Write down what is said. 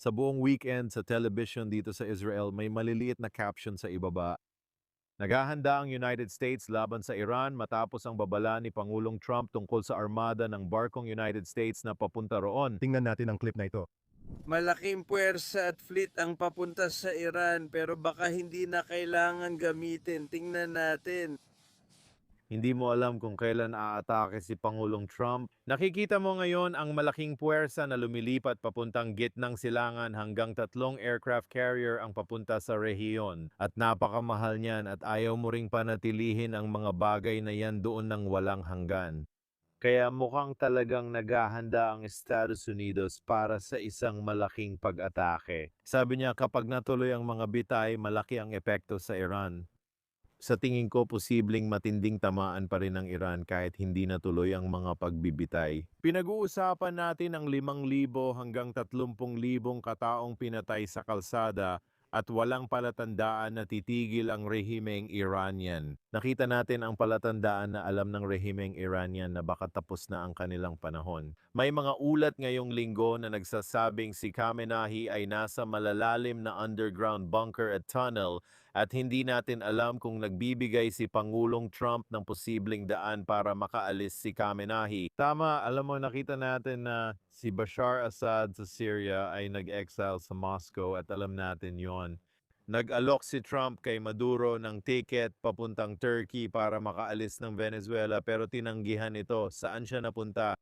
Sa buong weekend sa television dito sa Israel, may maliliit na caption sa ibaba. Naghahanda ang United States laban sa Iran matapos ang babala ni Pangulong Trump tungkol sa armada ng barkong United States na papunta roon. Tingnan natin ang clip na ito. Malaking puwersa at fleet ang papunta sa Iran pero baka hindi na kailangan gamitin. Tingnan natin. Hindi mo alam kung kailan aatake si Pangulong Trump. Nakikita mo ngayon ang malaking puwersa na lumilipat papuntang gitnang silangan hanggang 3 aircraft carrier ang papunta sa rehiyon. At napakamahal niyan at ayaw mo ring panatilihin ang mga bagay na yan doon ng walang hanggan. Kaya mukhang talagang naghahanda ang Estados Unidos para sa isang malaking pag-atake. Sabi niya kapag natuloy ang mga bitay, malaki ang epekto sa Iran. Sa tingin ko, posibleng matinding tamaan pa rin ng Iran kahit hindi natuloy ang mga pagbibitay. Pinag-uusapan natin ang 5,000 hanggang 30,000 kataong pinatay sa kalsada at walang palatandaan na titigil ang rehimeng Iranian. Nakita natin ang palatandaan na alam ng rehimeng Iranian na baka tapos na ang kanilang panahon. May mga ulat ngayong linggo na nagsasabing si Khamenei ay nasa malalalim na underground bunker at tunnel at hindi natin alam kung nagbibigay si Pangulong Trump ng posibleng daan para makaalis si Khamenei. Tama, alam mo nakita natin na si Bashar Assad sa Syria ay nag-exile sa Moscow at alam natin yon. Nag-alok si Trump kay Maduro ng ticket papuntang Turkey para makaalis ng Venezuela pero tinanggihan ito. Saan siya napunta?